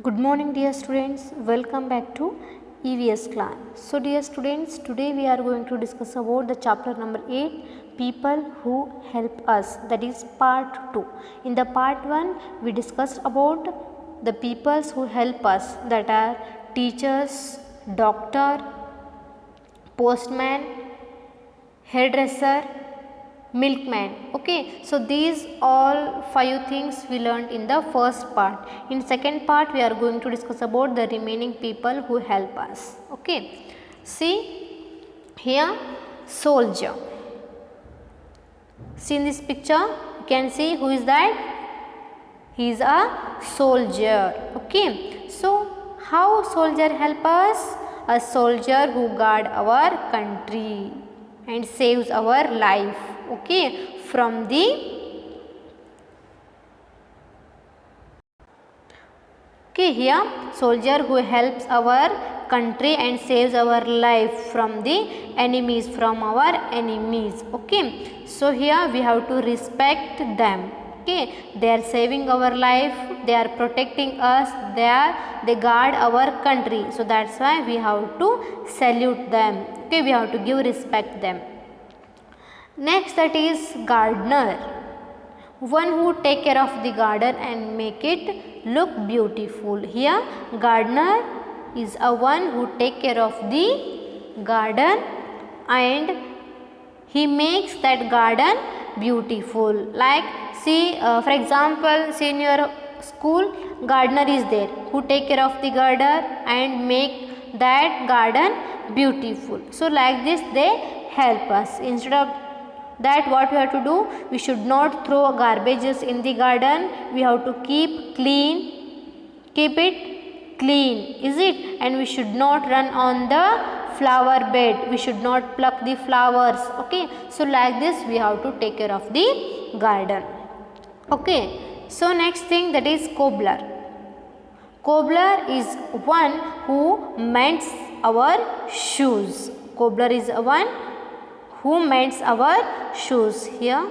Good morning dear students, welcome back to EVS class. So dear students, today we are going to discuss about the chapter number 8, people who help us, that is part 2. In the part 1 we discussed about the peoples who help us, that are teachers, doctor, postman, hairdresser, milkman. Okay, so these all 5 things we learned in the first part. In second part we are going to discuss about the remaining people who help us. Okay, see here, soldier. See in this picture, you can see who is that? He is a soldier. Okay, so how soldier help us? A soldier who guard our country and saves our life, okay, from the here soldier who helps our country and saves our life from the enemies, from our enemies. Okay, so here we have to respect them. Okay, they are saving our life, they are protecting us, they guard our country, so that's why we have to salute them. Okay, we have to give respect them. Next, that is gardener, one who take care of the garden and make it look beautiful. Here gardener is a one who take care of the garden and he makes that garden beautiful. Like see, for example, see in your school, gardener is there who take care of the garden and make that garden beautiful. So like this they help us. Instead of that, what we have to do, we should not throw garbages in the garden, we have to keep it clean, is it? And we should not run on the flower bed, we should not pluck the flowers. Okay, so like this we have to take care of the garden. Okay, so next thing, that is cobbler. Cobbler is one who mends our shoes. Cobbler is one who mends our shoes. Here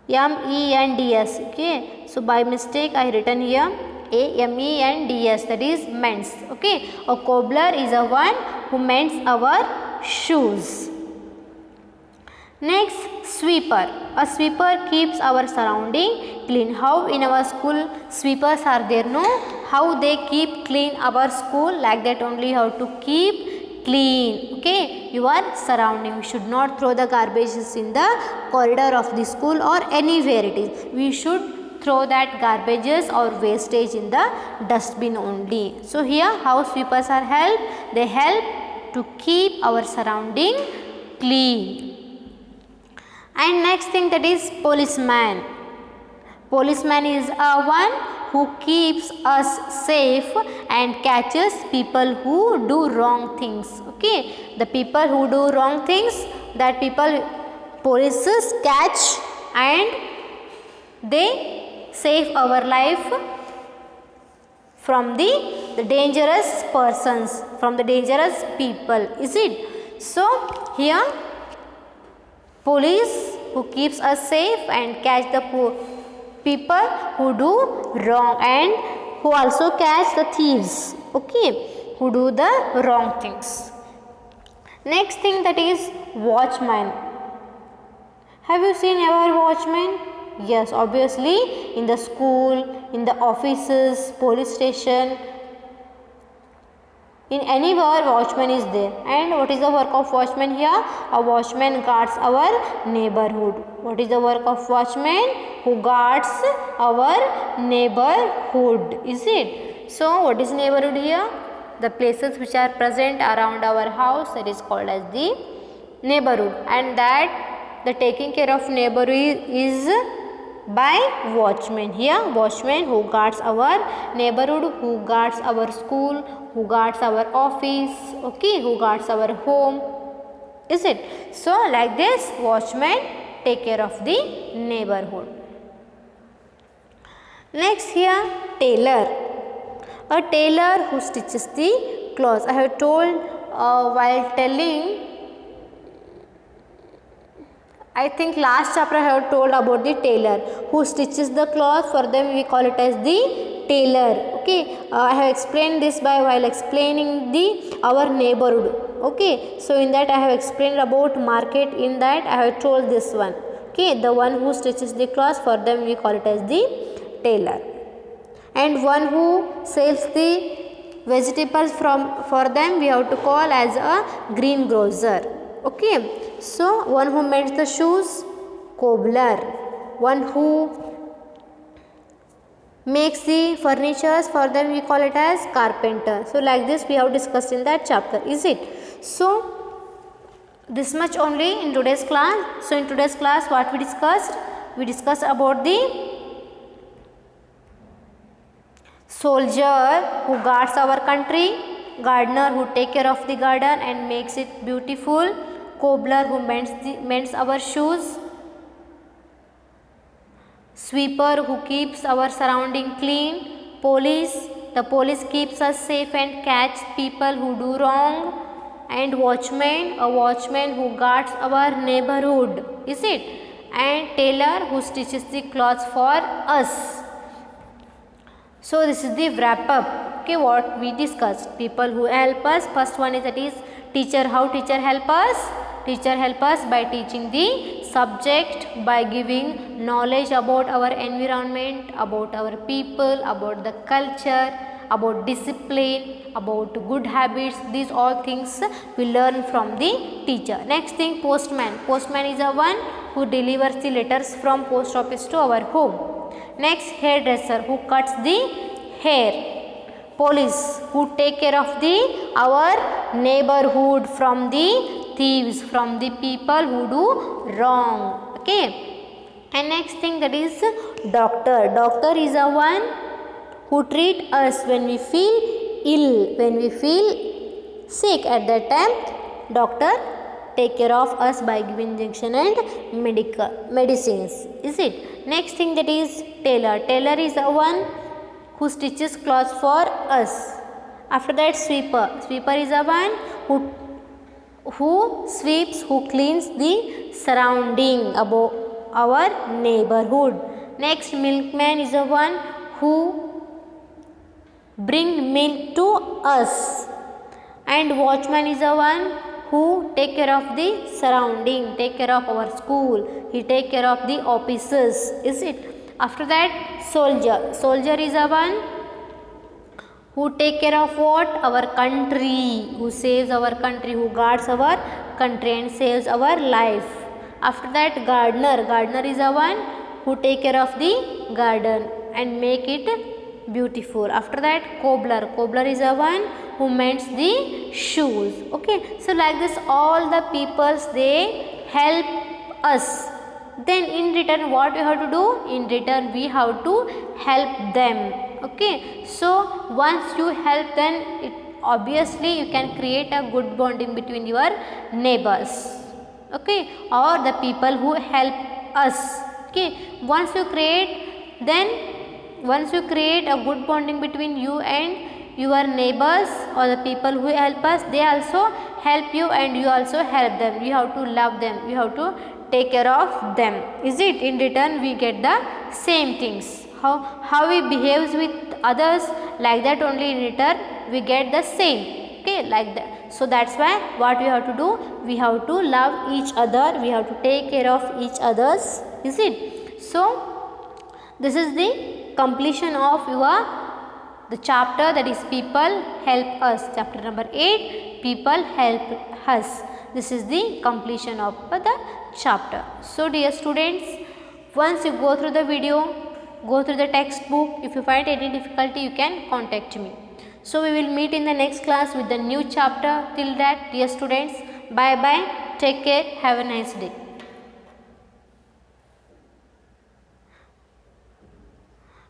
MENDS. Okay, so by mistake I written here MENDS, that is mends. Okay, a cobbler is a one who mends our shoes. Next, sweeper. A sweeper keeps our surrounding clean. How in our school sweepers are there, no? How they keep clean our school, like that only how to keep clean. Okay, your surrounding. We should not throw the garbages in the corridor of the school or anywhere it is. We should throw that garbages or wastage in the dustbin only. So here how sweepers are help? They help to keep our surrounding clean. And next thing, that is policeman. Policeman is a one who keeps us safe and catches people who do wrong things. Okay, the people who do wrong things, that people polices catch and they save our life from the dangerous persons, from the dangerous people, is it? So here police who keeps us safe and catch the people who do wrong, and who also catch the thieves, okay, who do the wrong things. Next thing, that is watchman. Have you seen ever watchman? Yes, obviously in the school, in the offices, police station, in anywhere watchman is there. And what is the work of watchman here? A watchman guards our neighborhood. What is the work of watchman? Who guards our neighborhood, is it? So what is neighborhood here? The places which are present around our house, that is called as the neighborhood. And that the taking care of neighborhood is by watchman. Here watchman who guards our neighborhood, who guards our school, who guards our office, okay, who guards our home, is it? So like this watchman take care of the neighborhood. Next here, tailor. A tailor who stitches the clothes. I have told while telling I think last chapter I have told about the tailor who stitches the cloth. For them we call it as the tailor. Okay, I have explained this by while explaining the our neighborhood. Okay, so in that I have explained about market. In that I have told this one. Okay, the one who stitches the cloth, for them we call it as the tailor. And one who sells the vegetables for them we have to call as a greengrocer. Okay, so one who mends the shoes, cobbler. One who makes the furnitures, for them we call it as carpenter. So like this we have discussed in that chapter, is it? So this much only in today's class. So in today's class what we discussed? We discussed about the soldier who guards our country, gardener who take care of the garden and makes it beautiful, cobbler who mends our shoes, sweeper who keeps our surrounding clean, the police keeps us safe and catch people who do wrong, and watchman, a watchman who guards our neighborhood, is it? And tailor who stitches the clothes for us. So this is the wrap up. Okay, what we discussed. People who help us. First one is, that is teacher. How teacher help us? Teacher help us by teaching the subject, by giving knowledge about our environment, about our people, about the culture, about discipline, about good habits. These all things we learn from the teacher. Next thing, postman. Postman is the one who delivers the letters from post office to our home. Next, hairdresser who cuts the hair. Police who take care of our neighborhood from the thieves, from the people who do wrong. Okay. And next thing, that is doctor. Doctor is the one who treat us when we feel ill, when we feel sick. At that time, doctor take care of us by giving injection and medicines, is it? Next thing, that is tailor. Tailor is the one who stitches clothes for us. After that, sweeper. Sweeper is the one who sweeps, who cleans the surrounding above our neighborhood. Next, milkman is the one who bring milk to us. And watchman is the one who take care of the surrounding, take care of our school, he take care of the offices, is it? After that, soldier. Soldier is the one who take care of what? Our country, who saves our country, who guards our country and saves our life. After that, gardener. Gardener is the one who take care of the garden and make it beautiful. After that, cobbler. Cobbler is the one who mends the shoes. Okay, so like this all the peoples, they help us. Then in return what we have to do? In return we have to help them. Okay, so once you help them, obviously you can create a good bonding between your neighbors. Okay, or the people who help us. Okay, once you create a good bonding between you and your neighbors or the people who help us, they also help you and you also help them. You have to love them, you have to take care of them, is it? In return we get the same things. How we behaves with others, like that only in return we get the same. Okay, like that. So that's why what we have to do, we have to love each other, we have to take care of each others, is it? So this is the completion of the chapter, that is people help us. Chapter number 8, people help us. This is the completion of the chapter. So dear students, once you go through the video, go through the textbook, if you find any difficulty you can contact me. So we will meet in the next class with the new chapter. Till that, dear students, bye bye, take care, have a nice day.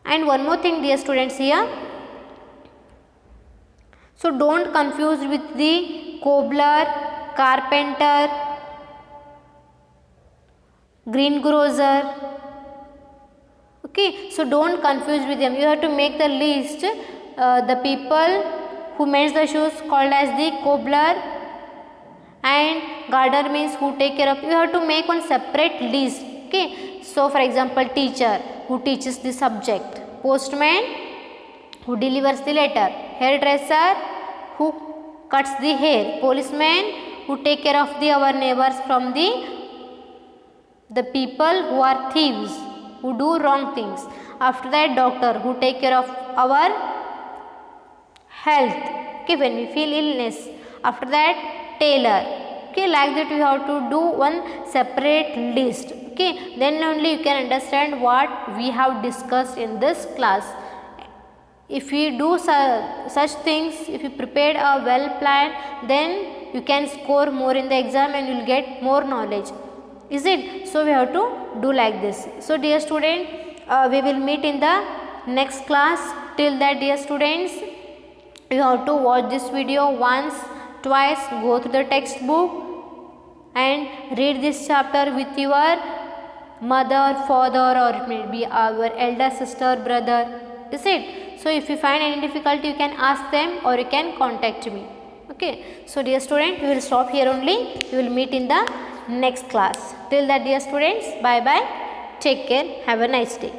And one more thing, dear students, here, so don't confuse with the cobbler, carpenter, greengrocer. Okay, so don't confuse with them. You have to make the list. The people who mends the shoes called as the cobbler, and gardener means who take care of. You have to make one separate list. Okay, so for example, teacher who teaches the subject, postman who delivers the letter, hairdresser who cuts the hair, policeman who take care of the our neighbors from the people who are thieves, who do wrong things. After that, doctor who take care of our health, okay, when we feel illness. After that, tailor. Okay, like that you have to do one separate list. Okay, then only you can understand what we have discussed in this class. If we do such things, if you prepared a well plan, then you can score more in the exam and you will get more knowledge. Is it? So we have to do like this. So dear student, we will meet in the next class. Till that, dear students, you have to watch this video once, twice, go through the textbook and read this chapter with your mother, father, or it may be our elder sister, brother. Is it? So if you find any difficulty, you can ask them or you can contact me. Okay. So dear student, we will stop here only. We will meet in the next class. Till that, dear students, bye bye. Take care. Have a nice day.